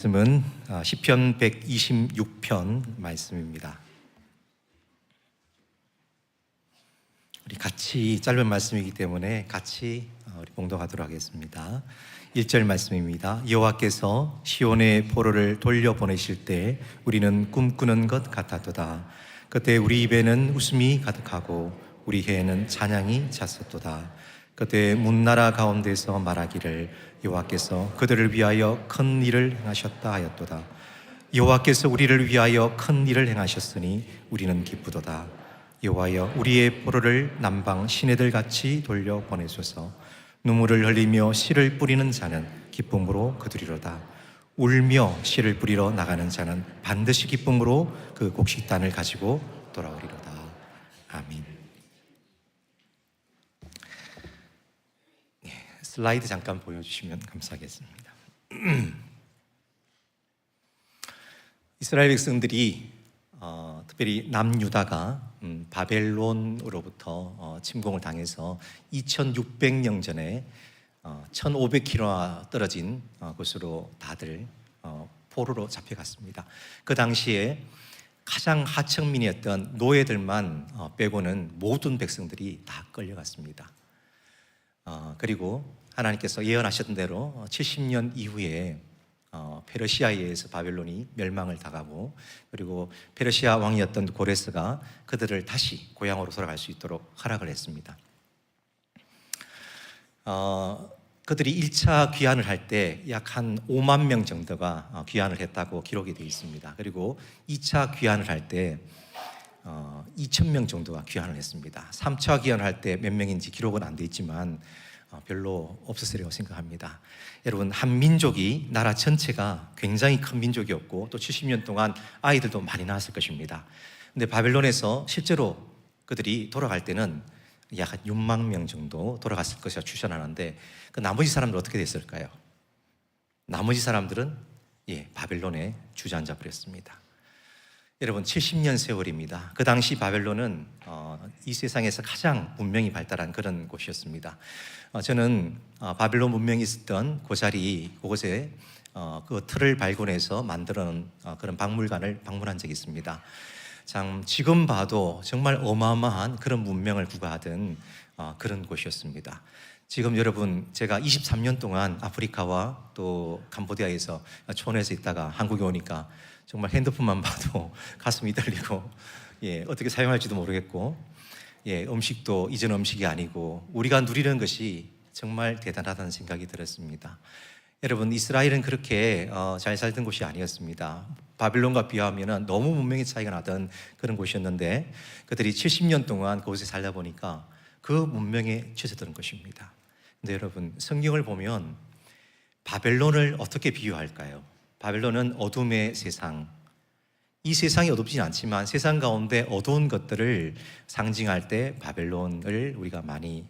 말씀은 시편 126편 말씀입니다. 우리 같이 짧은 말씀이기 때문에 같이 우리 봉독하도록 하겠습니다. 1절 말씀입니다. 여호와께서 시온의 포로를 돌려보내실 때 우리는 꿈꾸는 것 같았도다. 그때 우리 입에는 웃음이 가득하고 우리 혀에는 찬양이 찼었도다. 그때 문나라 가운데서 말하기를 여호와께서 그들을 위하여 큰 일을 행하셨다 하였도다. 여호와께서 우리를 위하여 큰 일을 행하셨으니 우리는 기쁘도다. 여호와여 우리의 포로를 남방 시내들 같이 돌려보내소서. 눈물을 흘리며 씨를 뿌리는 자는 기쁨으로 거두리로다. 울며 씨를 뿌리러 나가는 자는 반드시 기쁨으로 그 곡식단을 가지고 돌아오리로다. 아멘. 슬라이드 잠깐 보여주시면 감사하겠습니다. 이스라엘 백성들이 특별히 남유다가 바벨론으로부터 침공을 당해서 2600년 전에 1500km 떨어진 곳으로 다들 포로로 잡혀갔습니다. 그 당시에 가장 하층민이었던 노예들만 빼고는 모든 백성들이 다 끌려갔습니다. 그리고 하나님께서 예언하셨던 대로 70년 이후에 페르시아에 의해서 바벨론이 멸망을 당하고, 그리고 페르시아 왕이었던 고레스가 그들을 다시 고향으로 돌아갈 수 있도록 허락을 했습니다. 그들이 1차 귀환을 할 때 약 한 5만 명 정도가 귀환을 했다고 기록이 되어 있습니다. 그리고 2차 귀환을 할 때 2,000명 정도가 귀환을 했습니다. 3차 귀환을 할 때 몇 명인지 기록은 안 돼 있지만 별로 없었으리라고 생각합니다. 여러분, 한 민족이, 나라 전체가 굉장히 큰 민족이었고 또 70년 동안 아이들도 많이 낳았을 것입니다. 근데 바벨론에서 실제로 그들이 돌아갈 때는 약 한 6만 명 정도 돌아갔을 것이라 추산하는데, 그 나머지 사람들은 어떻게 됐을까요? 나머지 사람들은 바벨론에 주저앉아 버렸습니다. 여러분, 70년 세월입니다. 그 당시 바벨론은 이 세상에서 가장 문명이 발달한 그런 곳이었습니다. 저는 바벨론 문명이 있었던 그 자리, 그곳에 그 틀을 발굴해서 만들어놓은 그런 박물관을 방문한 적이 있습니다. 참 지금 봐도 정말 어마어마한 그런 문명을 구가하던 그런 곳이었습니다. 지금 여러분, 제가 23년 동안 아프리카와 또 캄보디아에서 촌에서 있다가 한국에 오니까 정말 핸드폰만 봐도 가슴이 떨리고, 어떻게 사용할지도 모르겠고, 음식도 이전 음식이 아니고 우리가 누리는 것이 정말 대단하다는 생각이 들었습니다. 여러분, 이스라엘은 그렇게 잘 살던 곳이 아니었습니다. 바빌론과 비하하면 너무 문명의 차이가 나던 그런 곳이었는데, 그들이 70년 동안 그곳에 살다 보니까 그 문명에 취해들은 것입니다. 근데 여러분, 성경을 보면 바벨론을 어떻게 비유할까요? 바벨론은 어둠의 세상, 이 세상이 어둡지는 않지만 세상 가운데 어두운 것들을 상징할 때 바벨론을 우리가 많이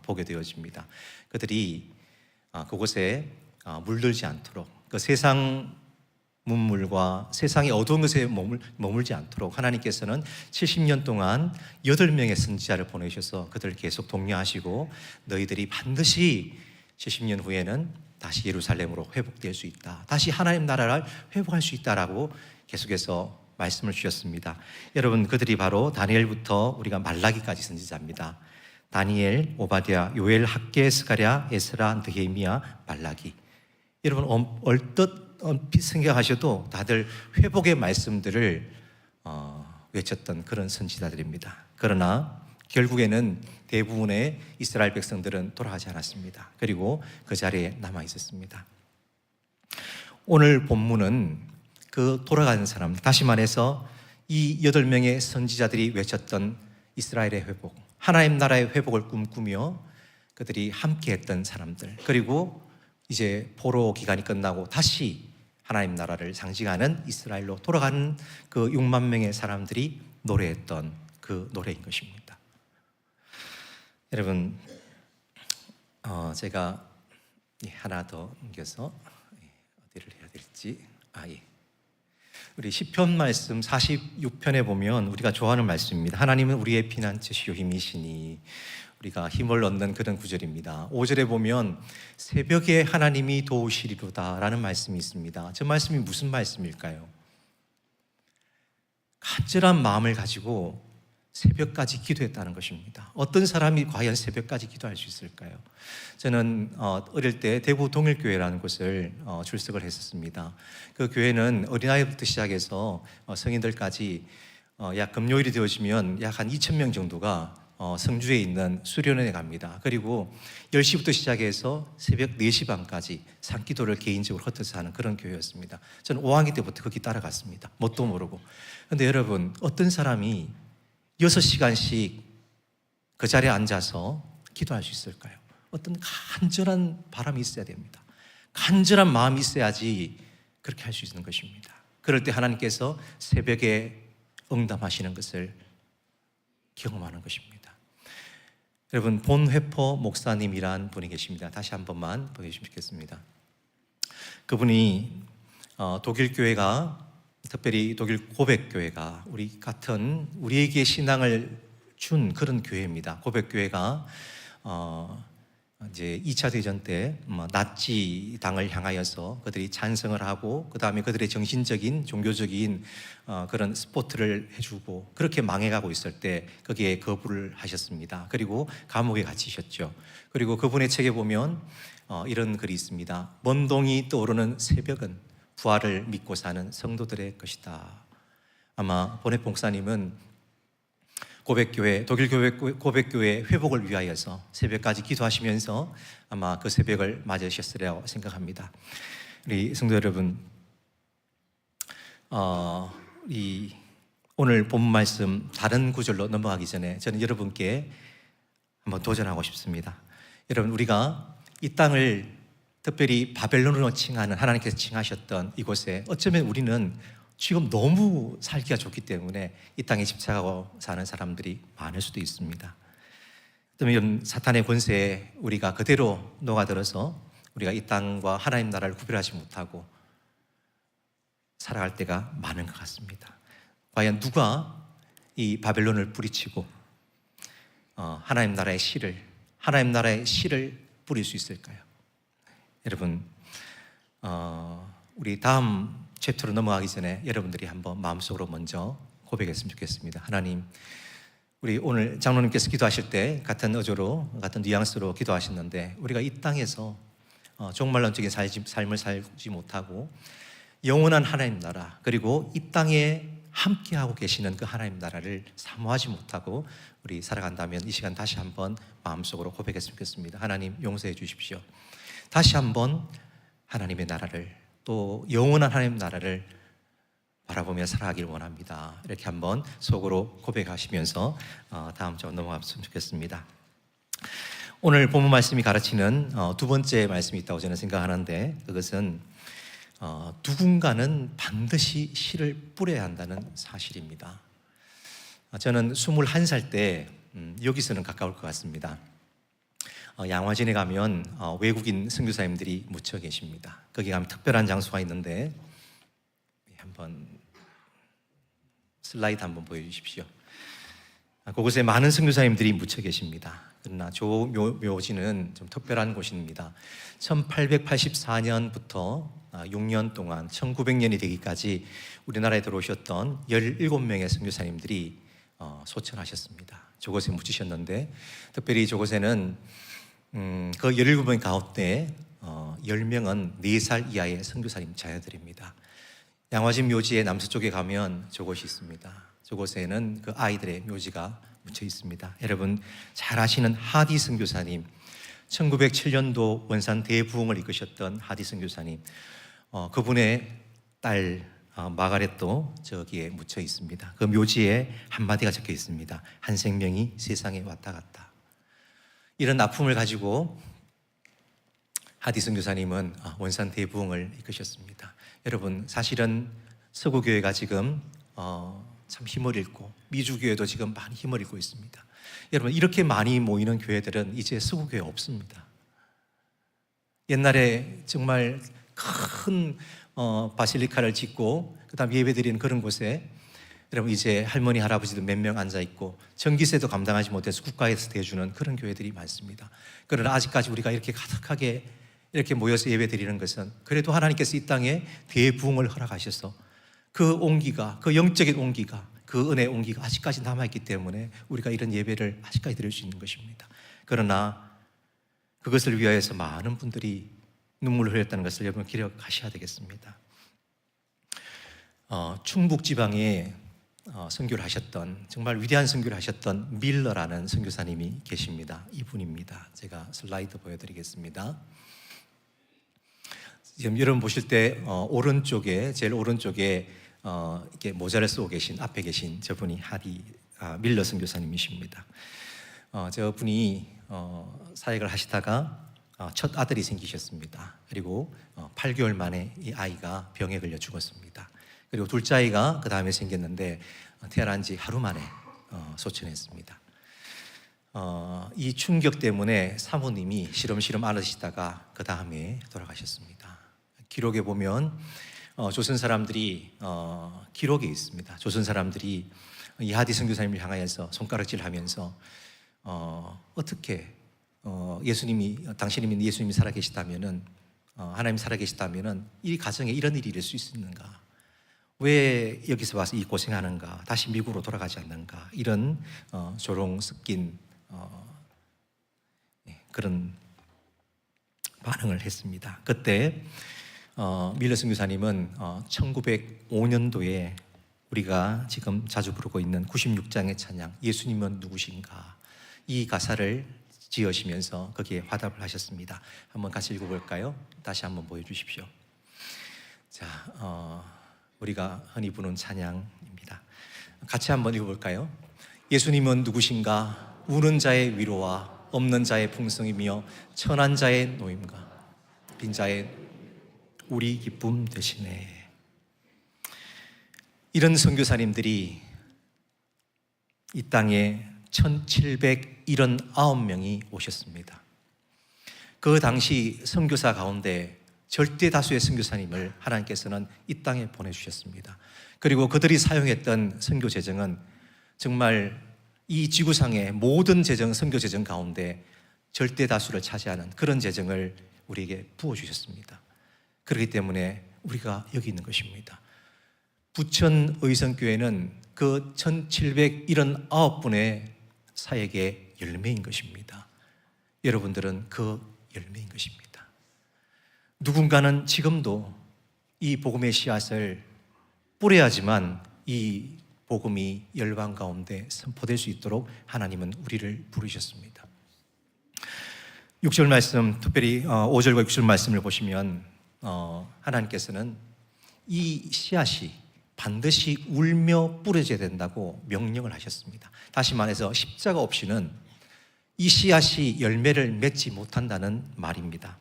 보게 되어집니다. 그들이 그곳에 물들지 않도록, 그 세상 문물과 세상의 어두운 것에 머물지 않도록 하나님께서는 70년 동안 8명의 선지자를 보내셔서 그들을 계속 독려하시고, 너희들이 반드시 70년 후에는 다시 예루살렘으로 회복될 수 있다, 다시 하나님 나라를 회복할 수 있다라고 계속해서 말씀을 주셨습니다. 여러분, 그들이 바로 다니엘부터 우리가 말라기까지 선지자입니다. 다니엘, 오바댜, 요엘, 학개, 스가랴, 에스라, 느헤미야, 말라기. 여러분, 얼핏 생각하셔도 다들 회복의 말씀들을 외쳤던 그런 선지자들입니다. 그러나 결국에는 대부분의 이스라엘 백성들은 돌아가지 않았습니다. 그리고 그 자리에 남아 있었습니다. 오늘 본문은 그 돌아가는 사람, 다시 말해서 이 8명의 선지자들이 외쳤던 이스라엘의 회복, 하나님 나라의 회복을 꿈꾸며 그들이 함께했던 사람들, 그리고 이제 포로 기간이 끝나고 다시 하나님 나라를 상징하는 이스라엘로 돌아가는 그 6만 명의 사람들이 노래했던 그 노래인 것입니다. 여러분, 제가 하나 더 옮겨서 어디를 해야 될지, 우리 시편 말씀 46편에 보면 우리가 좋아하는 말씀입니다. 하나님은 우리의 피난처시요 힘이시니, 우리가 힘을 얻는 그런 구절입니다. 5절에 보면 새벽에 하나님이 도우시리로다 라는 말씀이 있습니다. 저 말씀이 무슨 말씀일까요? 간절한 마음을 가지고 새벽까지 기도했다는 것입니다. 어떤 사람이 과연 새벽까지 기도할 수 있을까요? 저는 어릴 때 대구 동일교회라는 곳을 출석을 했었습니다. 그 교회는 어린아이부터 시작해서 성인들까지 약 금요일이 되어지면 약 한 2,000명 정도가 성주에 있는 수련회에 갑니다. 그리고 10시부터 시작해서 새벽 4시 반까지 산기도를 개인적으로 흩어서 하는 그런 교회였습니다. 저는 5학년 때부터 거기 따라갔습니다. 뭣도 모르고. 그런데 여러분, 어떤 사람이 6시간씩 그 자리에 앉아서 기도할 수 있을까요? 어떤 간절한 바람이 있어야 됩니다. 간절한 마음이 있어야지 그렇게 할 수 있는 것입니다. 그럴 때 하나님께서 새벽에 응답하시는 것을 경험하는 것입니다. 여러분, 본회포 목사님이란 분이 계십니다. 다시 한 번만 보여주시면 좋겠습니다. 그분이 독일 교회가, 특별히 독일 고백교회가 우리에게 신앙을 준 그런 교회입니다. 고백교회가 이제 2차 대전 때 나치 당을 향하여서 그들이 찬성을 하고, 그 다음에 그들의 정신적인 종교적인 그런 스포트를 해주고 그렇게 망해가고 있을 때 거기에 거부를 하셨습니다. 그리고 감옥에 갇히셨죠. 그리고 그분의 책에 보면 이런 글이 있습니다. 먼 동이 떠오르는 새벽은 부활을 믿고 사는 성도들의 것이다. 아마 본회포 목사님은 고백교회, 독일 고백교회 회복을 위하여서 새벽까지 기도하시면서 아마 그 새벽을 맞으셨으리라고 생각합니다. 우리 성도 여러분, 오늘 본문 말씀 다른 구절로 넘어가기 전에 저는 여러분께 한번 도전하고 싶습니다. 여러분, 우리가 이 땅을 특별히 바벨론으로 칭하는, 하나님께서 칭하셨던 이곳에 어쩌면 우리는 지금 너무 살기가 좋기 때문에 이 땅에 집착하고 사는 사람들이 많을 수도 있습니다. 그러면 사탄의 권세에 우리가 그대로 녹아들어서 우리가 이 땅과 하나님 나라를 구별하지 못하고 살아갈 때가 많은 것 같습니다. 과연 누가 이 바벨론을 뿌리치고 하나님 나라의 씨를 뿌릴 수 있을까요? 여러분, 우리 다음 챕터로 넘어가기 전에 여러분들이 한번 마음속으로 먼저 고백했으면 좋겠습니다. 하나님, 우리 오늘 장로님께서 기도하실 때 같은 어조로, 같은 뉘앙스로 기도하셨는데, 우리가 이 땅에서 종말론적인 삶을 살지 못하고 영원한 하나님 나라, 그리고 이 땅에 함께하고 계시는 그 하나님 나라를 사모하지 못하고 우리 살아간다면 이 시간 다시 한번 마음속으로 고백했으면 좋겠습니다. 하나님, 용서해 주십시오. 다시 한번 하나님의 나라를, 또 영원한 하나님 나라를 바라보며 살아가길 원합니다. 이렇게 한번 속으로 고백하시면서 다음 주 넘어갔으면 좋겠습니다. 오늘 본문 말씀이 가르치는 두 번째 말씀이 있다고 저는 생각하는데, 그것은 누군가는 반드시 씨를 뿌려야 한다는 사실입니다. 저는 21살 때 여기서는 가까울 것 같습니다. 양화진에 가면 외국인 선교사님들이 묻혀 계십니다. 거기 가면 특별한 장소가 있는데, 한번 슬라이드 한번 보여주십시오. 그곳에 많은 선교사님들이 묻혀 계십니다. 그러나 묘지는 좀 특별한 곳입니다. 1884년부터 6년 동안 1900년이 되기까지 우리나라에 들어오셨던 17명의 선교사님들이 소천하셨습니다. 저곳에 묻히셨는데, 특별히 저곳에는 그 17명 가운데 10명은 4살 이하의 선교사님 자녀들입니다. 양화진 묘지의 남서쪽에 가면 저곳이 있습니다. 저곳에는 그 아이들의 묘지가 묻혀 있습니다. 여러분 잘 아시는 하디 선교사님, 1907년도 원산 대부흥을 이끄셨던 하디 선교사님, 그분의 딸 마가렛도 저기에 묻혀 있습니다. 그 묘지에 한마디가 적혀 있습니다. 한 생명이 세상에 왔다 갔다. 이런 아픔을 가지고 하디 선교사님은 원산 대부흥을 이끄셨습니다. 여러분 사실은 서구교회가 지금 참 힘을 잃고, 미주교회도 지금 많이 힘을 잃고 있습니다. 여러분 이렇게 많이 모이는 교회들은 이제 서구교회 없습니다. 옛날에 정말 큰 바실리카를 짓고 그다음 예배드리는 그런 곳에 여러분 이제 할머니 할아버지도 몇 명 앉아 있고 전기세도 감당하지 못해서 국가에서 대주는 그런 교회들이 많습니다. 그러나 아직까지 우리가 이렇게 가득하게 이렇게 모여서 예배드리는 것은 그래도 하나님께서 이 땅에 대부흥을 허락하셔서 그 온기가, 그 영적인 온기가, 그 은혜의 온기가 아직까지 남아있기 때문에 우리가 이런 예배를 아직까지 드릴 수 있는 것입니다. 그러나 그것을 위하여서 많은 분들이 눈물을 흘렸다는 것을 여러분 기억하셔야 되겠습니다. 충북 지방에 선교를 하셨던, 정말 위대한 선교를 하셨던 밀러라는 선교사님이 계십니다. 이분입니다. 제가 슬라이드 보여드리겠습니다. 지금 여러분 보실 때 오른쪽에, 제일 오른쪽에 이렇게 모자를 쓰고 계신, 앞에 계신 저분이 밀러 선교사님이십니다. 저분이 사역을 하시다가 첫 아들이 생기셨습니다. 그리고 8개월 만에 이 아이가 병에 걸려 죽었습니다. 그리고 둘째 아이가 그 다음에 생겼는데 태어난 지 하루 만에 소천했습니다. 이 충격 때문에 사모님이 시름시름 앓으시다가 그 다음에 돌아가셨습니다. 기록에 보면 조선 사람들이 기록에 있습니다. 조선 사람들이 이하디 선교사님을 향하여서 손가락질하면서 어떻게 당신이 예수님이 살아계시다면은 하나님 살아계시다면은 이 가정에 이런 일이 일어날 수 있었는가? 왜 여기서 와서 이 고생하는가? 다시 미국으로 돌아가지 않는가? 이런 조롱 섞인 그런 반응을 했습니다. 그때 밀러 선교사님은 1905년도에 우리가 지금 자주 부르고 있는 96장의 찬양 예수님은 누구신가 이 가사를 지으시면서 거기에 화답을 하셨습니다. 한번 같이 읽어볼까요? 다시 한번 보여주십시오. 자, 우리가 흔히 부르는 찬양입니다. 같이 한번 읽어볼까요? 예수님은 누구신가? 우는 자의 위로와 없는 자의 풍성이며 천한 자의 노임과 빈자의 우리 기쁨 되시네. 이런 선교사님들이 이 땅에 1779명이 오셨습니다. 그 당시 선교사 가운데 절대 다수의 선교사님을 하나님께서는 이 땅에 보내주셨습니다. 그리고 그들이 사용했던 선교 재정은 정말 이 지구상의 모든 선교 재정 가운데 절대 다수를 차지하는 그런 재정을 우리에게 부어주셨습니다. 그렇기 때문에 우리가 여기 있는 것입니다. 부천 의성교회는 그 1779분의 사역의 열매인 것입니다. 여러분들은 그 열매인 것입니다. 누군가는 지금도 이 복음의 씨앗을 뿌려야지만 이 복음이 열방 가운데 선포될 수 있도록 하나님은 우리를 부르셨습니다. 6절 말씀, 특별히 5절과 6절 말씀을 보시면 하나님께서는 이 씨앗이 반드시 울며 뿌려져야 된다고 명령을 하셨습니다. 다시 말해서 십자가 없이는 이 씨앗이 열매를 맺지 못한다는 말입니다.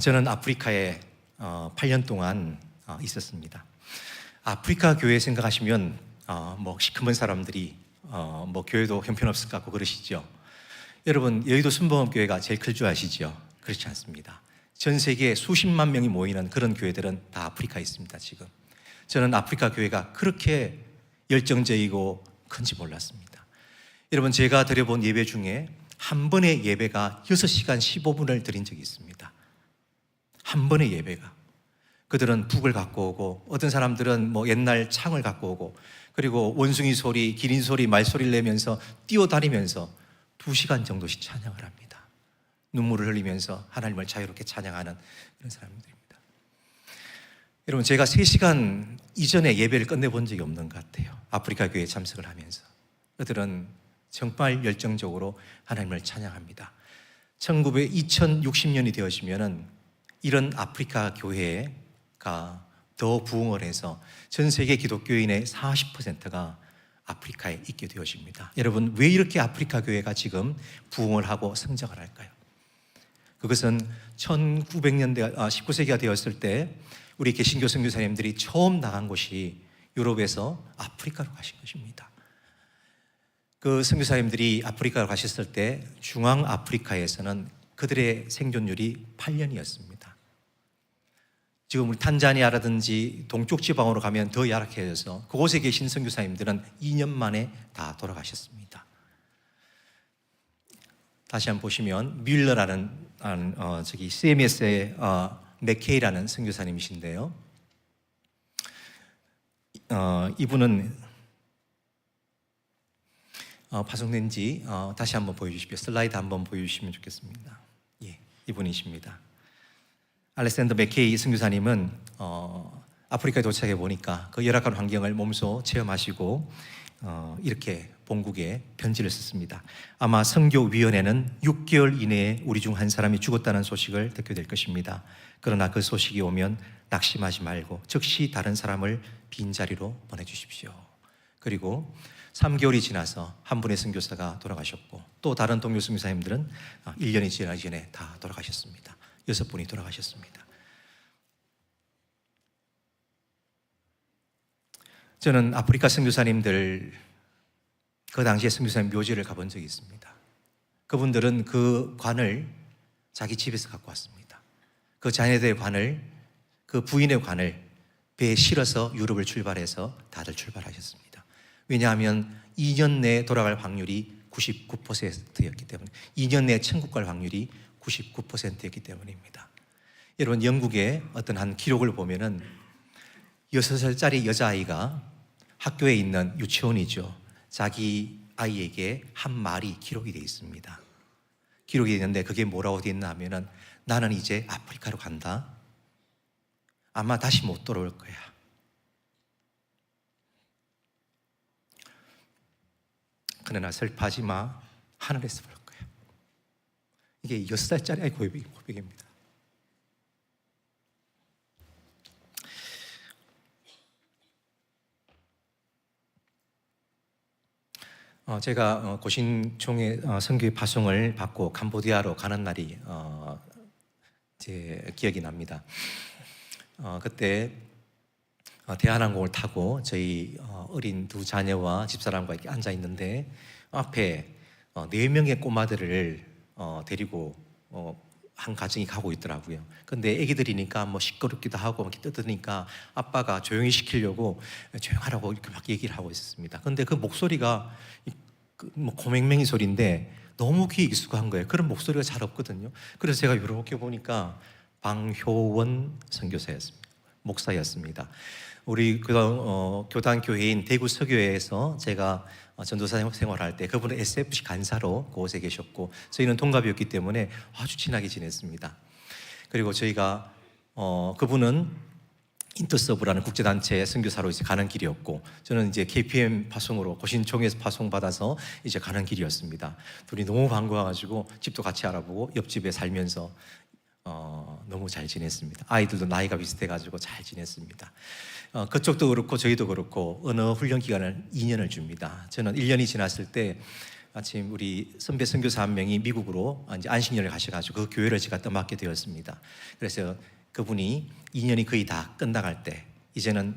저는 아프리카에 8년 동안 있었습니다. 아프리카 교회 생각하시면 뭐 시커먼 사람들이 뭐 교회도 형편없을 것 같고 그러시죠. 여러분 여의도 순복음교회가 제일 클 줄 아시죠? 그렇지 않습니다. 전 세계에 수십만 명이 모이는 그런 교회들은 다 아프리카에 있습니다. 지금 저는 아프리카 교회가 그렇게 열정적이고 큰지 몰랐습니다. 여러분 제가 드려본 예배 중에 한 번의 예배가 6시간 15분을 드린 적이 있습니다. 한 번의 예배가. 그들은 북을 갖고 오고 어떤 사람들은 뭐 옛날 창을 갖고 오고 그리고 원숭이 소리, 기린 소리, 말소리를 내면서 뛰어다니면서 2시간 정도씩 찬양을 합니다. 눈물을 흘리면서 하나님을 자유롭게 찬양하는 그런 사람들입니다. 여러분 제가 3시간 이전에 예배를 끝내본 적이 없는 것 같아요. 아프리카 교회에 참석을 하면서 그들은 정말 열정적으로 하나님을 찬양합니다. 2060년이 되어지면은 이런 아프리카 교회가 더 부흥을 해서 전 세계 기독교인의 40%가 아프리카에 있게 되어집니다. 여러분 왜 이렇게 아프리카 교회가 지금 부흥을 하고 성장을 할까요? 그것은 1900년대, 19세기가 되었을 때 우리 개신교 선교사님들이 처음 나간 곳이 유럽에서 아프리카로 가신 것입니다. 그 선교사님들이 아프리카로 가셨을 때 중앙 아프리카에서는 그들의 생존율이 8년이었습니다. 지금 우리 탄자니아라든지 동쪽 지방으로 가면 더 열악해져서 그곳에 계신 선교사님들은 2년 만에 다 돌아가셨습니다. 다시 한번 보시면 뮬러라는 CMS의 맥케이라는 선교사님이신데요. 이분은 파송된지 다시 한번 보여주십시오. 슬라이드 한번 보여주시면 좋겠습니다. 예, 이분이십니다. 알렉산더 맥케이 선교사님은 아프리카에 도착해 보니까 그 열악한 환경을 몸소 체험하시고 이렇게 본국에 편지를 썼습니다. 아마 선교위원회는 6개월 이내에 우리 중 한 사람이 죽었다는 소식을 듣게 될 것입니다. 그러나 그 소식이 오면 낙심하지 말고 즉시 다른 사람을 빈자리로 보내주십시오. 그리고 3개월이 지나서 한 분의 선교사가 돌아가셨고 또 다른 동료 선교사님들은 1년이 지나기 전에 다 돌아가셨습니다. 6분이 돌아가셨습니다. 저는 아프리카 선교사님들 그 당시에 선교사님 묘지를 가본 적이 있습니다. 그분들은 그 관을 자기 집에서 갖고 왔습니다. 그 자녀들의 관을, 그 부인의 관을 배에 실어서 유럽을 출발해서 다들 출발하셨습니다. 왜냐하면 2년 내에 돌아갈 확률이 99%였기 때문에 2년 내에 천국 갈 확률이 99%였기 때문입니다. 여러분 영국의 어떤 한 기록을 보면은 6살짜리 여자아이가 학교에 있는 유치원이죠. 자기 아이에게 한 말이 기록이 되어 있습니다. 기록이 되어 있는데 그게 뭐라고 되어 있나 하면은 나는 이제 아프리카로 간다. 아마 다시 못 돌아올 거야. 그러나 슬퍼하지 마. 하늘에서 볼 거야. 이게 6살짜리 아이 고백입니다. 제가 고신총회 선교의 파송을 받고 캄보디아로 가는 날이 제 기억이 납니다. 그때 대한항공을 타고 저희 어린 두 자녀와 집사람과 이렇게 앉아 있는데 앞에 4명의 꼬마들을 데리고 한 가정이 가고 있더라고요. 근데 애기들이니까 뭐 시끄럽기도 하고 막 떠드니까 아빠가 조용히 시키려고 조용하라고 이렇게 막 얘기를 하고 있었습니다. 근데 그 목소리가 뭐 고맹맹이 소리인데 너무 귀에 익숙한 거예요. 그런 목소리가 잘 없거든요. 그래서 제가 이렇게 보니까 방효원 선교사였습니다. 목사였습니다. 우리 교단 교회인 대구 서교회에서 제가 전도사 생활할 때 그분은 SFC 간사로 그곳에 계셨고 저희는 동갑이었기 때문에 아주 친하게 지냈습니다. 그리고 저희가 그분은 인터서브라는 국제단체 선교사로 이제 가는 길이었고 저는 이제 KPM 파송으로 고신총에서 파송받아서 이제 가는 길이었습니다. 둘이 너무 반가워가지고 집도 같이 알아보고 옆집에 살면서 너무 잘 지냈습니다. 아이들도 나이가 비슷해가지고 잘 지냈습니다. 그쪽도 그렇고 저희도 그렇고 언어 훈련 기간을 2년을 줍니다. 저는 1년이 지났을 때 마침 우리 선배 선교사 한 명이 미국으로 이제 안식년을 가셔가지고 그 교회를 제가 떠맡게 되었습니다. 그래서 그분이 2년이 거의 다 끝나갈 때 이제는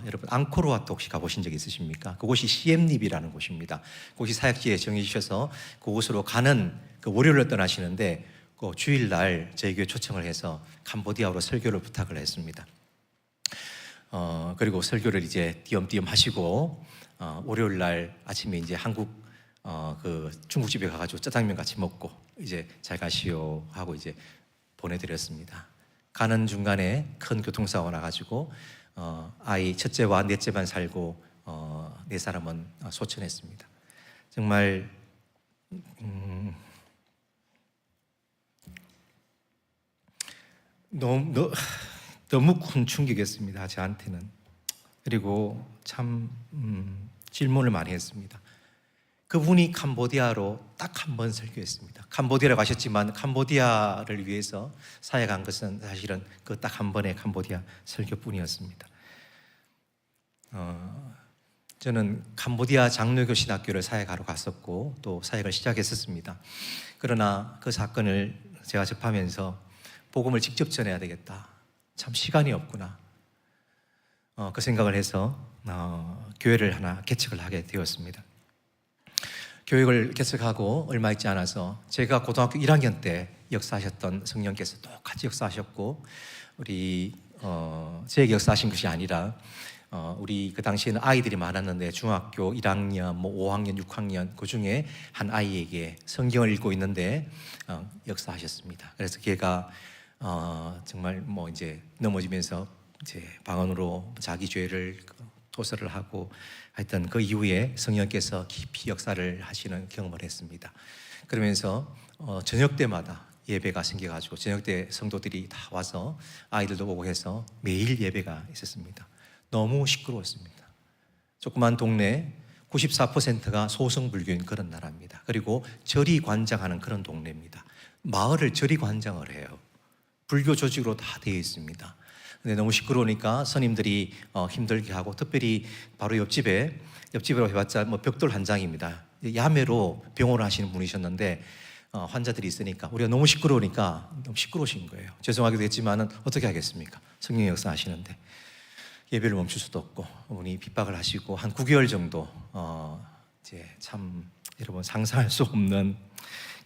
여러분 앙코르와트 혹시 가보신 적 있으십니까? 그곳이 시엠립이라는 곳입니다. 그곳이 사역지에 정해주셔서 그곳으로 가는 그 월요일을 떠나시는데 그 주일날 저희 교회 초청을 해서 캄보디아로 설교를 부탁을 했습니다. 그리고 설교를 이제 띄엄띄엄 하시고 월요일날 아침에 이제 한국 그 중국집에 가가지고 짜장면 같이 먹고 이제 잘 가시오 하고 이제 보내드렸습니다. 가는 중간에 큰 교통사고가 나가지고 아이 첫째와 넷째만 살고 네 사람은 소천했습니다. 정말 너무 큰 충격이었습니다. 저한테는. 그리고 참 질문을 많이 했습니다. 그분이 캄보디아로 딱 한 번 설교했습니다. 캄보디아로 가셨지만 캄보디아를 위해서 사역한 것은 사실은 그 딱 한 번의 캄보디아 설교뿐이었습니다. 저는 캄보디아 장로교 신학교를 사역하러 갔었고 또 사역을 시작했었습니다. 그러나 그 사건을 제가 접하면서 복음을 직접 전해야 되겠다. 참 시간이 없구나. 그 생각을 해서 교회를 하나 개척을 하게 되었습니다. 교육을 개척하고 얼마 있지 않아서 제가 고등학교 1학년 때 역사하셨던 성령께서 똑같이 역사하셨고 우리 제 역사하신 것이 아니라 우리 그 당시에는 아이들이 많았는데 중학교 1학년, 5학년, 6학년 그 중에 한 아이에게 성경을 읽고 있는데 역사하셨습니다. 그래서 걔가 정말 이제 넘어지면서 이제 방언으로 자기 죄를 토설을 하고 하여튼 그 이후에 성령께서 깊이 역사를 하시는 경험을 했습니다. 그러면서 저녁 때마다 예배가 생겨가지고 저녁 때 성도들이 다 와서 아이들도 오고 해서 매일 예배가 있었습니다. 너무 시끄러웠습니다. 조그만 동네 94%가 소성불교인 그런 나라입니다. 그리고 절이 관장하는 그런 동네입니다. 마을을 절이 관장을 해요. 불교 조직으로 다 되어 있습니다. 근데 너무 시끄러우니까 스님들이 힘들게 하고, 특별히 바로 옆집으로 해봤자 벽돌 한 장입니다. 야매로 병원을 하시는 분이셨는데 환자들이 있으니까 우리가 너무 시끄러우니까 너무 시끄러우신 거예요. 죄송하기도 했지만은 어떻게 하겠습니까? 성령 역사 하시는데 예배를 멈출 수도 없고 어머니 핍박을 하시고 한 9개월 정도 이제 참 여러분 상상할 수 없는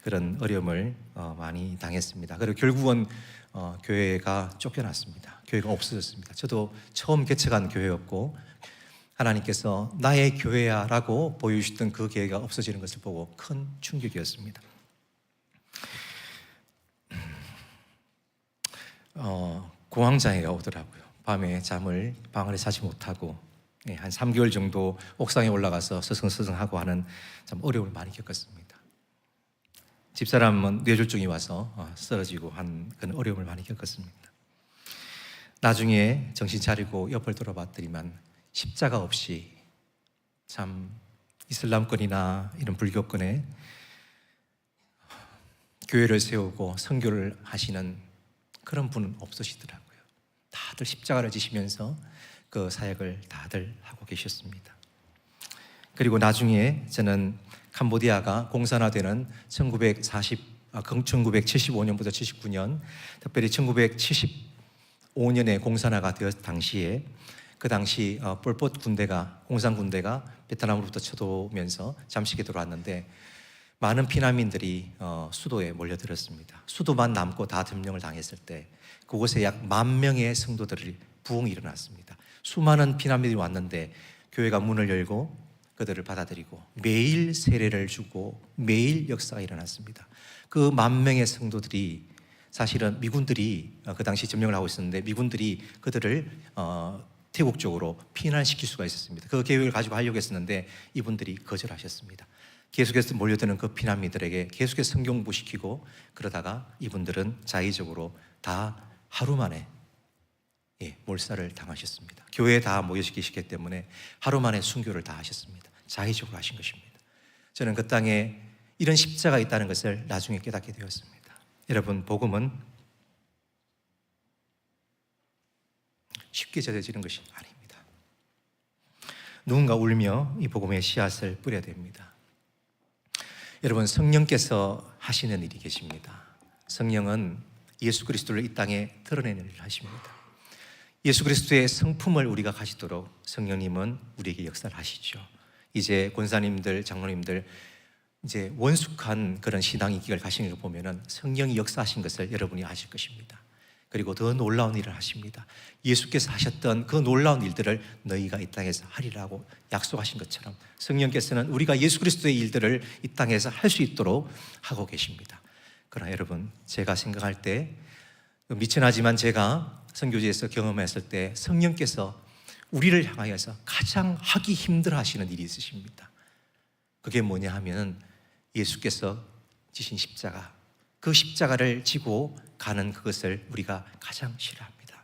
그런 어려움을 많이 당했습니다. 그리고 결국은 교회가 쫓겨났습니다. 교회가 없어졌습니다. 저도 처음 개척한 교회였고 하나님께서 나의 교회야 라고 보여주시던 그 교회가 없어지는 것을 보고 큰 충격이었습니다. 공황장애가 오더라고요. 밤에 잠을 방 안에 자지 못하고 한 3개월 정도 옥상에 올라가서 서성서성하고 하는 참 어려움을 많이 겪었습니다. 집사람은 뇌졸중이 와서 쓰러지고 한 그런 어려움을 많이 겪었습니다. 나중에 정신 차리고 옆을 돌아봤더니만 십자가 없이 참 이슬람권이나 이런 불교권에 교회를 세우고 선교를 하시는 그런 분은 없으시더라고요. 다들 십자가를 지시면서 그 사역을 다들 하고 계셨습니다. 그리고 나중에 저는 캄보디아가 공산화되는 1975년부터 79년, 특별히 1975년에 공산화가 되었을 당시에 그 당시 폴포트 군대가, 공산 군대가 베트남으로부터 쳐들어오면서 잠식에 들어왔는데 많은 피난민들이 수도에 몰려들었습니다. 수도만 남고 다 점령을 당했을 때 그곳에 약 10,000명의 성도들이 부흥이 일어났습니다. 수많은 피난민들이 왔는데 교회가 문을 열고 그들을 받아들이고 매일 세례를 주고 매일 역사가 일어났습니다. 그 10,000명의 성도들이 사실은 미군들이 그 당시 점령을 하고 있었는데 미군들이 그들을 태국 쪽으로 피난시킬 수가 있었습니다. 그 계획을 가지고 하려고 했었는데 이분들이 거절하셨습니다. 계속해서 몰려드는 그 피난민들에게 계속해서 성경 공부시키고 그러다가 이분들은 자의적으로 다 하루 만에 몰살을 당하셨습니다. 교회에 다 모여시키시기 때문에 하루 만에 순교를 다 하셨습니다. 자의적으로 하신 것입니다. 저는 그 땅에 이런 십자가 있다는 것을 나중에 깨닫게 되었습니다. 여러분, 복음은 쉽게 전해지는 것이 아닙니다. 누군가 울며 이 복음의 씨앗을 뿌려야 됩니다. 여러분, 성령께서 하시는 일이 계십니다. 성령은 예수 그리스도를 이 땅에 드러내는 일을 하십니다. 예수 그리스도의 성품을 우리가 가지도록 성령님은 우리에게 역사를 하시죠. 이제 권사님들, 장로님들 이제 원숙한 그런 신앙의 길을 가시는 걸 보면은 성령이 역사하신 것을 여러분이 아실 것입니다. 그리고 더 놀라운 일을 하십니다. 예수께서 하셨던 그 놀라운 일들을 너희가 이 땅에서 하리라고 약속하신 것처럼 성령께서는 우리가 예수 그리스도의 일들을 이 땅에서 할 수 있도록 하고 계십니다. 그러나 여러분, 제가 생각할 때 미천하지만 제가 선교지에서 경험했을 때 성령께서 우리를 향하여서 가장 하기 힘들어 하시는 일이 있으십니다. 그게 뭐냐 하면 예수께서 지신 십자가, 그 십자가를 지고 가는 그것을 우리가 가장 싫어합니다.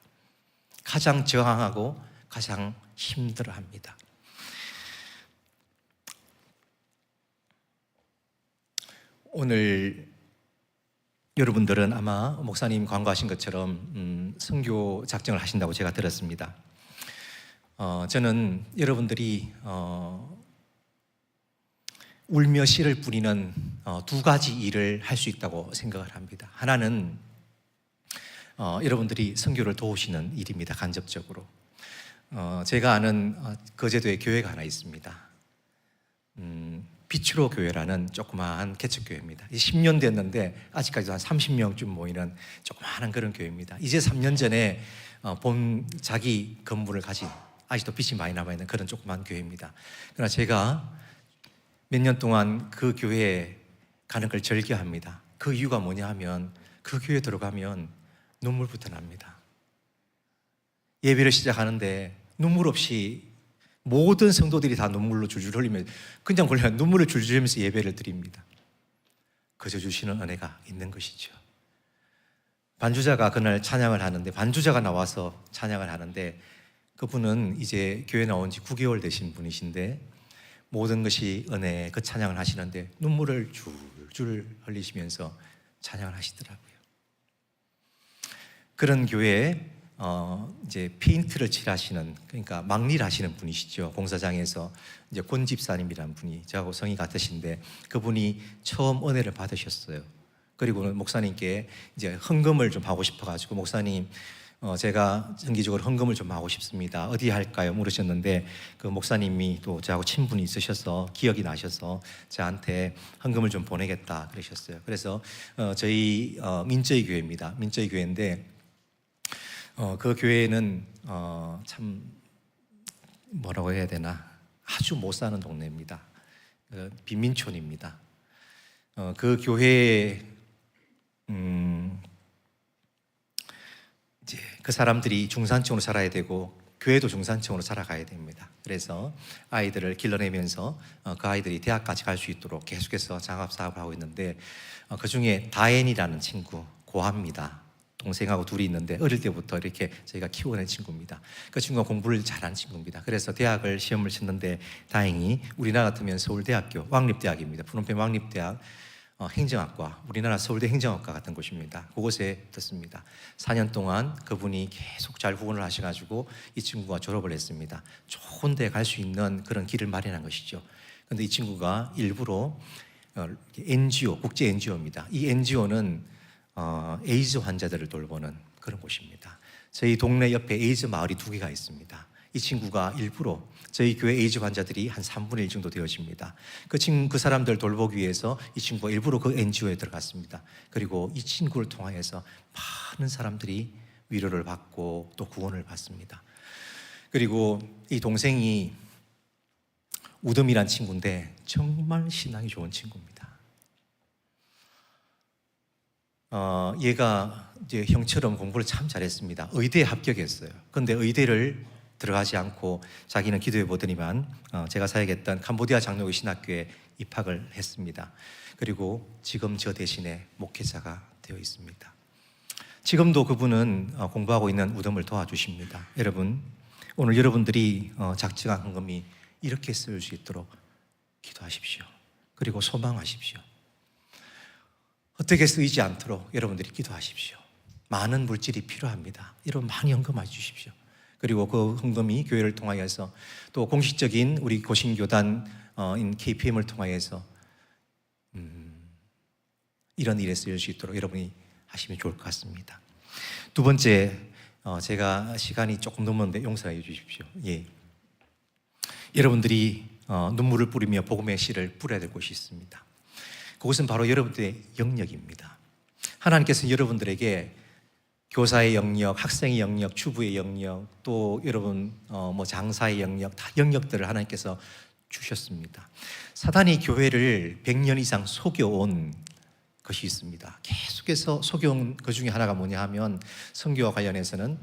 가장 저항하고 가장 힘들어합니다. 오늘 여러분들은 아마 목사님 광고하신 것처럼 선교 작정을 하신다고 제가 들었습니다. 저는 여러분들이 울며 씨를 뿌리는 두 가지 일을 할 수 있다고 생각을 합니다. 하나는 여러분들이 선교를 도우시는 일입니다. 간접적으로. 제가 아는 거제도에 교회가 하나 있습니다. 비추로 교회라는 조그마한 개척교회입니다. 10년 됐는데 아직까지도 한 30명쯤 모이는 조그마한 그런 교회입니다. 이제 3년 전에 본 자기 건물을 가진 아직도 빚이 많이 남아있는 그런 조그만 교회입니다. 그러나 제가 몇 년 동안 그 교회에 가는 걸 즐겨합니다. 그 이유가 뭐냐 하면 그 교회에 들어가면 눈물부터 납니다. 예배를 시작하는데 눈물 없이 모든 성도들이 다 눈물로 줄줄 흘리며 그냥 눈물을 줄줄 흘리면서 예배를 드립니다. 그저 주시는 은혜가 있는 것이죠. 반주자가 그날 찬양을 하는데 반주자가 나와서 찬양을 하는데 그분은 이제 교회 나온 지 9개월 되신 분이신데 모든 것이 은혜 그 찬양을 하시는데 눈물을 줄줄 흘리시면서 찬양을 하시더라고요. 그런 교회에 이제 페인트를 칠하시는 그러니까 막리를 하시는 분이시죠. 공사장에서 이제 권 집사님이라는 분이 저하고 성이 같으신데 그분이 처음 은혜를 받으셨어요. 그리고는 목사님께 이제 헌금을 좀 하고 싶어가지고 목사님 제가 정기적으로 헌금을 좀 하고 싶습니다. 어디 할까요? 물으셨는데 그 목사님이 또 저하고 친분이 있으셔서 기억이 나셔서 저한테 헌금을 좀 보내겠다 그러셨어요. 그래서 저희 민저희 교회입니다. 민저희 교회인데 그 교회는 참 뭐라고 해야 되나 아주 못 사는 동네입니다. 빈민촌입니다. 그 교회에 이제 그 사람들이 중산층으로 살아야 되고 교회도 중산층으로 살아가야 됩니다. 그래서 아이들을 길러내면서 그 아이들이 대학까지 갈 수 있도록 계속해서 장학 사업을 하고 있는데 그 중에 다엔이라는 친구 고아입니다. 동생하고 둘이 있는데 어릴 때부터 이렇게 저희가 키워낸 친구입니다. 그 친구가 공부를 잘하는 친구입니다. 그래서 대학을 시험을 쳤는데 다행히 우리나라 같으면 서울대학교 왕립대학입니다. 푸놈펜 왕립대학 행정학과, 우리나라 서울대 행정학과 같은 곳입니다. 그곳에 듣습니다. 4년 동안 그분이 계속 잘 후원을 하셔가지고 이 친구가 졸업을 했습니다. 좋은 데 갈 수 있는 그런 길을 마련한 것이죠. 그런데 이 친구가 일부러 NGO, 국제 NGO입니다. 이 NGO는 에이즈 환자들을 돌보는 그런 곳입니다. 저희 동네 옆에 에이즈 마을이 2개가 있습니다. 이 친구가 일부러 저희 교회 에이즈 환자들이 한 3분의 1 정도 되어집니다. 그 사람들 돌보기 위해서 이 친구가 일부러 그 NGO에 들어갔습니다. 그리고 이 친구를 통하여서 많은 사람들이 위로를 받고 또 구원을 받습니다. 그리고 이 동생이 우덤이란 친구인데 정말 신앙이 좋은 친구입니다. 얘가 이제 형처럼 공부를 참 잘했습니다. 의대에 합격했어요. 그런데 의대를 들어가지 않고 자기는 기도해 보더니만 제가 사역했던 캄보디아 장로교 신학교에 입학을 했습니다. 그리고 지금 저 대신에 목회자가 되어 있습니다. 지금도 그분은 공부하고 있는 우덤을 도와주십니다. 여러분, 오늘 여러분들이 작정한 헌금이 이렇게 쓰일 수 있도록 기도하십시오. 그리고 소망하십시오. 어떻게 쓰이지 않도록 여러분들이 기도하십시오. 많은 물질이 필요합니다. 여러분 많이 헌금해 주십시오. 그리고 그 헌금이 교회를 통하여서 또 공식적인 우리 고신교단인 KPM을 통하여서 이런 일에 쓰일 수 있도록 여러분이 하시면 좋을 것 같습니다. 두 번째, 제가 시간이 조금 넘었는데 용서해 주십시오. 예. 여러분들이 눈물을 뿌리며 복음의 씨를 뿌려야 될 곳이 있습니다. 그것은 바로 여러분들의 영역입니다. 하나님께서 여러분들에게 교사의 영역, 학생의 영역, 주부의 영역, 또 여러분 장사의 영역, 다 영역들을 하나님께서 주셨습니다. 사단이 교회를 100년 이상 속여온 것이 있습니다. 계속해서 속여온 그 중에 하나가 뭐냐 하면 선교와 관련해서는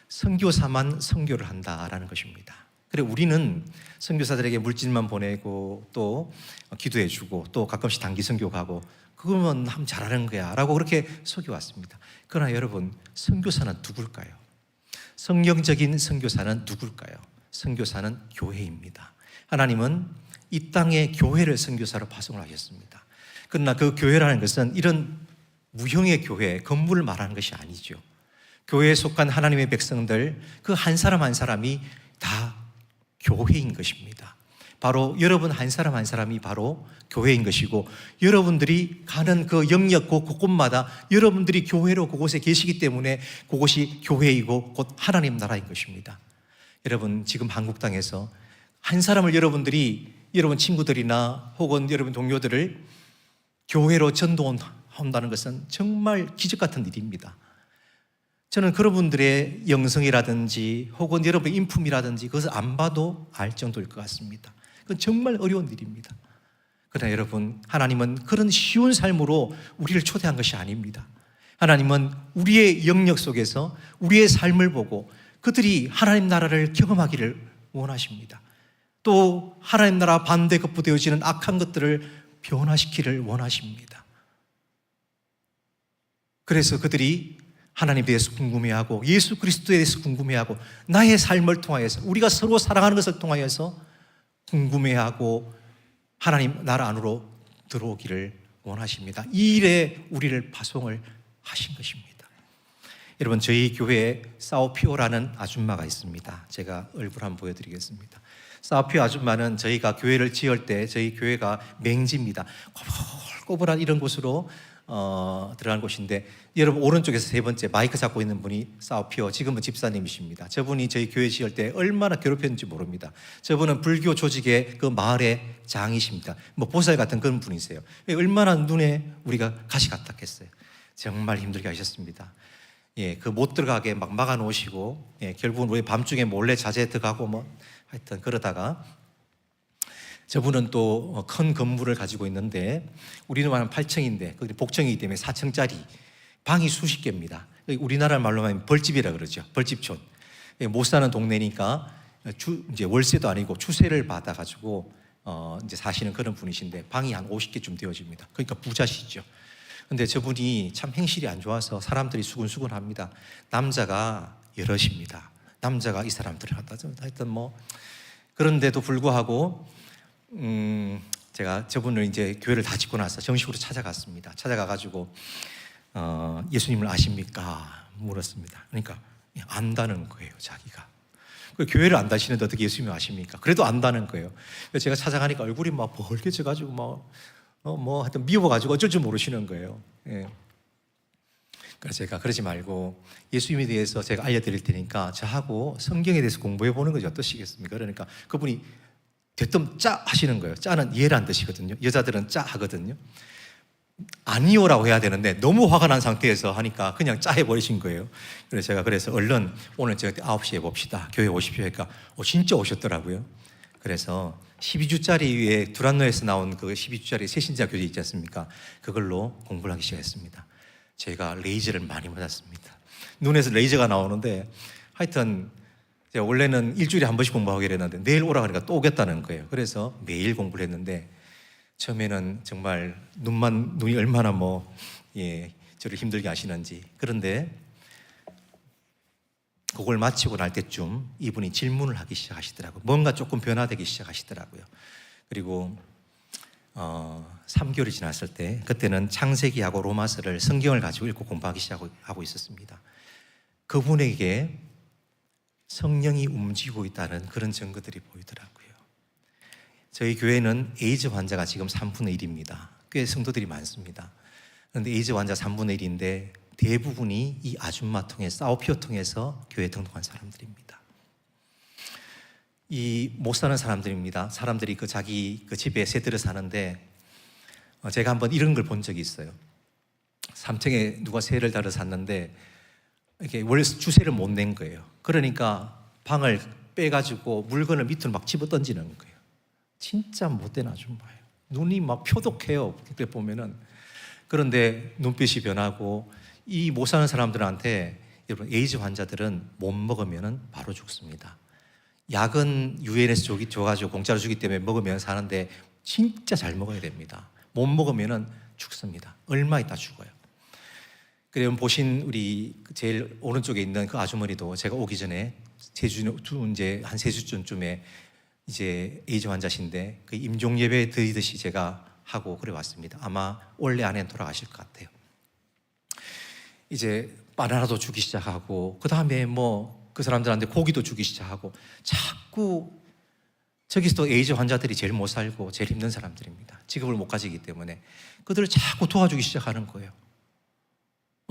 선교사만 선교를 한다라는 것입니다. 그래 우리는 선교사들에게 물질만 보내고 또 기도해주고 또 가끔씩 단기 선교 가고 그거면 하면 잘하는 거야 라고 그렇게 속여왔습니다. 그러나 여러분, 선교사는 누굴까요? 성경적인 선교사는 누굴까요? 선교사는 교회입니다. 하나님은 이 땅에 교회를 선교사로 파송을 하셨습니다. 그러나 그 교회라는 것은 이런 무형의 교회, 건물을 말하는 것이 아니죠. 교회에 속한 하나님의 백성들 그 한 사람 한 사람이 다 교회인 것입니다. 바로 여러분 한 사람 한 사람이 바로 교회인 것이고 여러분들이 가는 그 영역 곳곳마다 여러분들이 교회로 그곳에 계시기 때문에 그곳이 교회이고 곧 하나님 나라인 것입니다. 여러분 지금 한국 땅에서 한 사람을 여러분들이 여러분 친구들이나 혹은 여러분 동료들을 교회로 전도한다는 것은 정말 기적 같은 일입니다. 저는 그런 분들의 영성이라든지 혹은 여러분의 인품이라든지 그것을 안 봐도 알 정도일 것 같습니다. 그건 정말 어려운 일입니다. 그러나 여러분, 하나님은 그런 쉬운 삶으로 우리를 초대한 것이 아닙니다. 하나님은 우리의 영역 속에서 우리의 삶을 보고 그들이 하나님 나라를 경험하기를 원하십니다. 또 하나님 나라 반대 급부되어지는 악한 것들을 변화시키기를 원하십니다. 그래서 그들이 하나님에 대해서 궁금해하고 예수 그리스도에 대해서 궁금해하고 나의 삶을 통하여서 우리가 서로 사랑하는 것을 통하여서 궁금해하고 하나님 나라 안으로 들어오기를 원하십니다. 이 일에 우리를 파송을 하신 것입니다. 여러분, 저희 교회에 사오피오라는 아줌마가 있습니다. 제가 얼굴 한번 보여드리겠습니다. 사오피오 아줌마는 저희가 교회를 지을 때 저희 교회가 맹지입니다. 꼬불꼬불한 이런 곳으로 들어간 곳인데, 여러분 오른쪽에서 세 번째 마이크 잡고 있는 분이 사오피오, 지금은 집사님이십니다. 저분이 저희 교회 지을 때 얼마나 괴롭혔는지 모릅니다. 저분은 불교 조직의 그 마을의 장이십니다. 뭐 보살 같은 그런 분이세요. 얼마나 눈에 우리가 가시 같았겠어요. 정말 힘들게 하셨습니다. 예, 그 못 들어가게 막 막아 놓으시고, 예, 결국은 우리 밤중에 몰래 자제 들어가고 뭐 하여튼 그러다가, 저분은 또 큰 건물을 가지고 있는데 우리는 한 8층인데 거기 복층이기 때문에 4층짜리 방이 수십 개입니다. 우리나라 말로 하면 벌집이라 그러죠. 벌집촌. 못 사는 동네니까 이제 월세도 아니고 추세를 받아가지고 이제 사시는 그런 분이신데 방이 한 50개쯤 되어집니다. 그러니까 부자시죠. 근데 저분이 참 행실이 안 좋아서 사람들이 수근수근합니다. 남자가 여럿입니다. 남자가 이 사람들을 갖다 하여튼 뭐, 그런데도 불구하고 제가 저분을 이제 교회를 다 짓고 나서 정식으로 찾아갔습니다. 찾아가가지고 예수님을 아십니까? 물었습니다. 그러니까 안다는 거예요, 자기가. 교회를 안 다니시는데 어떻게 예수님을 아십니까? 그래도 안다는 거예요. 그래서 제가 찾아가니까 얼굴이 막 벌개져가지고 뭐 하여튼 미워가지고 어쩔 줄 모르시는 거예요. 예. 그래서 제가 그러지 말고 예수님에 대해서 제가 알려드릴 테니까 저하고 성경에 대해서 공부해 보는 것이 어떠시겠습니까? 그러니까 그분이 대뜸 짜 하시는 거예요. 짜는 예란 뜻이거든요. 여자들은 짜 하거든요. 아니요라고 해야 되는데 너무 화가 난 상태에서 하니까 그냥 짜 해버리신 거예요. 그래서 제가 얼른 오늘 저녁 9시에 봅시다. 교회 오십시오. 그러니까 진짜 오셨더라고요. 그래서 12주짜리 두란노에서 나온 그 12주짜리 새신자 교재 있지 않습니까? 그걸로 공부를 하기 시작했습니다. 제가 레이저를 많이 맞았습니다. 눈에서 레이저가 나오는데 하여튼 제가 원래는 일주일에 한 번씩 공부하기로 했는데 내일 오라 그러니까 또 오겠다는 거예요. 그래서 매일 공부를 했는데 처음에는 정말 눈이 얼마나 저를 힘들게 하시는지. 그런데 그걸 마치고 날 때쯤 이분이 질문을 하기 시작하시더라고요. 뭔가 조금 변화되기 시작하시더라고요. 그리고 3개월이 지났을 때 그때는 창세기하고 로마서를 성경을 가지고 읽고 공부하기 시작하고 있었습니다. 그분에게 성령이 움직이고 있다는 그런 증거들이 보이더라고요. 저희 교회는 에이즈 환자가 지금 3분의 1입니다. 꽤 성도들이 많습니다. 그런데 에이즈 환자 3분의 1인데 대부분이 이 아줌마 통해서, 사오피오 통해서 교회에 등록한 사람들입니다. 이 못 사는 사람들입니다. 사람들이 자기 집에 새들을 사는데 제가 한번 이런 걸 본 적이 있어요. 3층에 누가 새를 달아 샀는데 이렇게 원래 주세를 못 낸 거예요. 그러니까 방을 빼가지고 물건을 밑으로 막 집어 던지는 거예요. 진짜 못된 아줌마예요. 눈이 막 표독해요. 그때 보면은. 그런데 눈빛이 변하고, 이 못 사는 사람들한테, 여러분 에이즈 환자들은 못 먹으면 바로 죽습니다. 약은 유엔에서 줘가지고 공짜로 주기 때문에 먹으면 사는데 진짜 잘 먹어야 됩니다. 못 먹으면 죽습니다. 얼마 있다 죽어요. 그리고 보신 우리 제일 오른쪽에 있는 그 아주머니도 제가 오기 전에 이제 한 3주쯤에 이제 에이즈 환자신데 그 임종 예배 드리듯이 제가 하고 그래 왔습니다. 아마 올해 안에 돌아가실 것 같아요. 이제 바나나도 주기 시작하고 그 다음에 그 사람들한테 고기도 주기 시작하고, 자꾸 저기서도 에이즈 환자들이 제일 못 살고 제일 힘든 사람들입니다. 직업을 못 가지기 때문에 그들을 자꾸 도와주기 시작하는 거예요.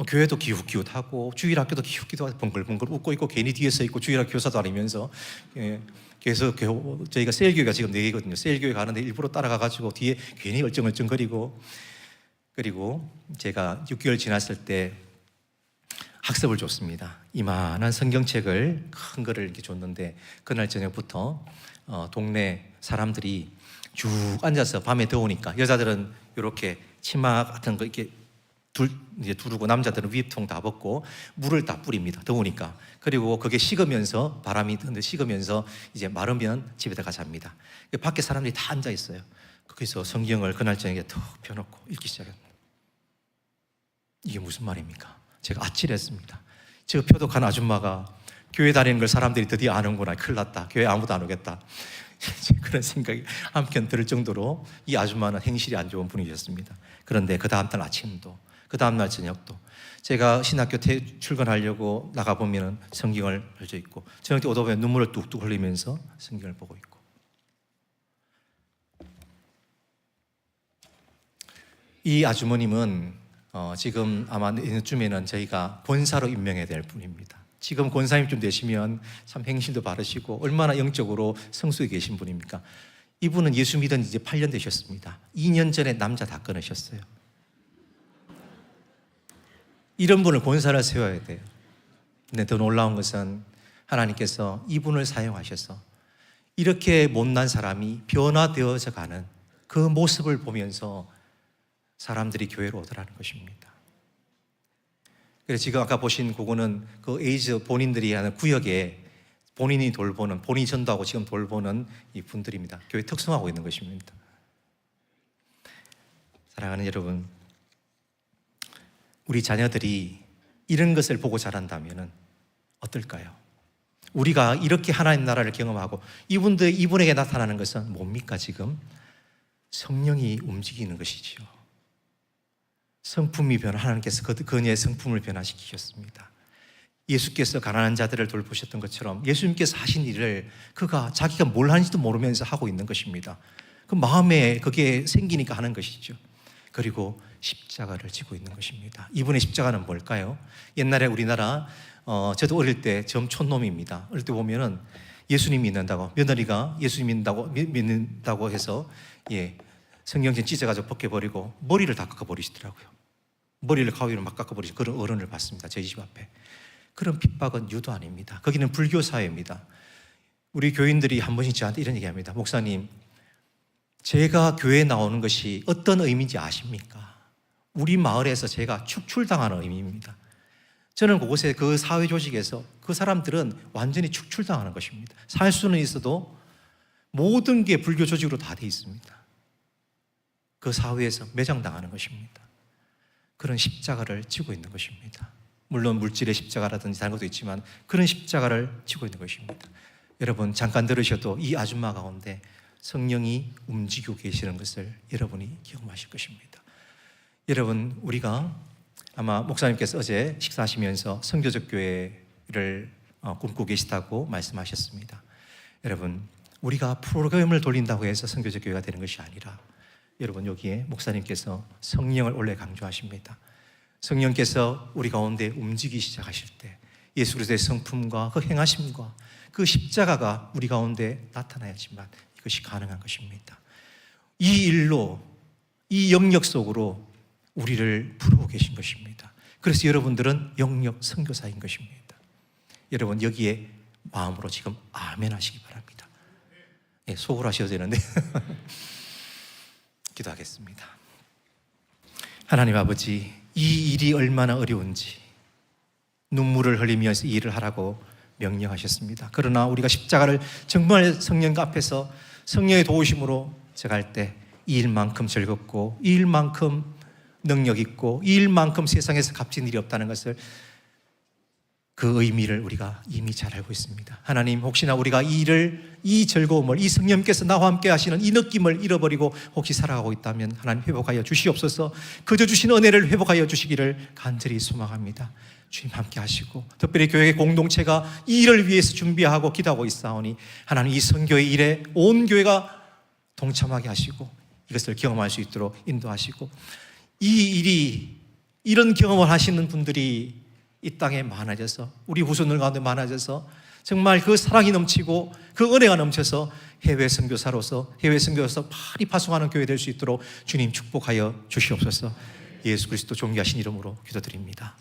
교회도 기웃기웃하고 주일학교도 기웃기웃하고 벙글벙글 웃고 있고 괜히 뒤에 서 있고 주일학교 교사도 아니면서, 그래서 저희가 세일교회가 지금 4개거든요. 세일교회 가는데 일부러 따라가가지고 뒤에 괜히 얼쩡얼쩡거리고. 그리고 제가 6개월 지났을 때 학습을 줬습니다. 이만한 성경책을 큰 거를 이렇게 줬는데 그날 저녁부터 동네 사람들이 쭉 앉아서 밤에 더우니까 여자들은 이렇게 치마 같은 거 이렇게 이제 두르고 남자들은 위통 다 벗고 물을 다 뿌립니다. 더우니까. 그리고 그게 식으면서 바람이 드는데 식으면서 이제 마르면 집에다가 잡니다. 밖에 사람들이 다 앉아 있어요. 거기서 성경을 그날 저녁에 턱 펴놓고 읽기 시작합니다. 이게 무슨 말입니까? 제가 아찔했습니다. 저 표독한 아줌마가 교회 다니는 걸 사람들이 드디어 아는구나. 큰일 났다. 교회 아무도 안 오겠다. 그런 생각이 한편 들 정도로 이 아줌마는 행실이 안 좋은 분이셨습니다. 그런데 그 다음 날 아침도 그 다음 날 저녁도 제가 신학교 출근하려고 나가보면 성경을 펼쳐 있고 저녁 때 오다 보면 눈물을 뚝뚝 흘리면서 성경을 보고 있고 이 아주머님은 지금 아마 내년쯤에는 저희가 권사로 임명해야 될 분입니다. 지금 권사님쯤 되시면 참 행실도 바르시고 얼마나 영적으로 성숙해 계신 분입니까? 이분은 예수 믿은 이제 8년 되셨습니다. 2년 전에 남자 다 끊으셨어요. 이런 분을 권사를 세워야 돼요. 근데 더 놀라운 것은 하나님께서 이분을 사용하셔서 이렇게 못난 사람이 변화되어져 가는 그 모습을 보면서 사람들이 교회로 오더라는 것입니다. 그래서 지금 아까 보신 그거는 그 에이즈 본인들이 하는 구역에 본인이 돌보는, 본인이 전도하고 지금 돌보는 이 분들입니다. 교회 특성하고 있는 것입니다. 사랑하는 여러분, 우리 자녀들이 이런 것을 보고 자란다면 어떨까요? 우리가 이렇게 하나님 나라를 경험하고 이분에게 나타나는 것은 뭡니까 지금? 성령이 움직이는 것이지요. 성품이 하나님께서 그녀의 성품을 변화시키셨습니다. 예수께서 가난한 자들을 돌보셨던 것처럼 예수님께서 하신 일을 그가 자기가 뭘 하는지도 모르면서 하고 있는 것입니다. 그 마음에 그게 생기니까 하는 것이죠. 그리고 십자가를 지고 있는 것입니다. 이분의 십자가는 뭘까요? 옛날에 우리나라 저도 어릴 때 점촌놈입니다. 어릴 때 보면은 예수님 믿는다고 며느리가 예수님 믿는다고 해서 성경책 찢어가지고 벗겨버리고 머리를 다 깎아버리시더라고요. 머리를 가위로 막 깎아버리신 그런 어른을 봤습니다. 저희 집 앞에. 그런 핍박은 유도 아닙니다. 거기는 불교 사회입니다. 우리 교인들이 한 번씩 저한테 이런 얘기합니다. 목사님, 제가 교회에 나오는 것이 어떤 의미인지 아십니까? 우리 마을에서 제가 축출당하는 의미입니다. 저는 그곳에 그 사회 조직에서 그 사람들은 완전히 축출당하는 것입니다. 살 수는 있어도 모든 게 불교 조직으로 다 돼 있습니다. 그 사회에서 매장당하는 것입니다. 그런 십자가를 지고 있는 것입니다. 물론 물질의 십자가라든지 다른 것도 있지만 그런 십자가를 지고 있는 것입니다. 여러분 잠깐 들으셔도 이 아줌마 가운데 성령이 움직이고 계시는 것을 여러분이 경험하실 것입니다. 여러분 우리가 아마 목사님께서 어제 식사하시면서 선교적 교회를 꿈꾸고 계시다고 말씀하셨습니다. 여러분 우리가 프로그램을 돌린다고 해서 선교적 교회가 되는 것이 아니라 여러분 여기에 목사님께서 성령을 원래 강조하십니다. 성령께서 우리 가운데 움직이기 시작하실 때 예수 그리스도의 성품과 그 행하심과 그 십자가가 우리 가운데 나타나야지만 이것이 가능한 것입니다. 이 일로 이 영역 속으로 우리를 부르고 계신 것입니다. 그래서 여러분들은 영역 선교사인 것입니다. 여러분 여기에 마음으로 지금 아멘 하시기 바랍니다. 속으로 하셔도 되는데 기도하겠습니다. 하나님 아버지, 이 일이 얼마나 어려운지 눈물을 흘리면서 이 일을 하라고 명령하셨습니다. 그러나 우리가 십자가를 정말 성령 앞에서 성령의 도우심으로 제갈 때 이 일만큼 즐겁고 이 일만큼 능력 있고 이 일만큼 세상에서 값진 일이 없다는 것을 그 의미를 우리가 이미 잘 알고 있습니다. 하나님 혹시나 우리가 이 일을 이 즐거움을 이 성령께서 나와 함께 하시는 이 느낌을 잃어버리고 혹시 살아가고 있다면 하나님 회복하여 주시옵소서. 그저 주신 은혜를 회복하여 주시기를 간절히 소망합니다. 주님 함께 하시고 특별히 교회 공동체가 이 일을 위해서 준비하고 기도하고 있사오니 하나님 이 선교의 일에 온 교회가 동참하게 하시고 이것을 경험할 수 있도록 인도하시고 이 일이 이런 경험을 하시는 분들이 이 땅에 많아져서 우리 후손들 가운데 많아져서 정말 그 사랑이 넘치고 그 은혜가 넘쳐서 해외 선교사로서 많이 파송하는 교회 될 수 있도록 주님 축복하여 주시옵소서. 예수 그리스도 존귀하신 이름으로 기도드립니다.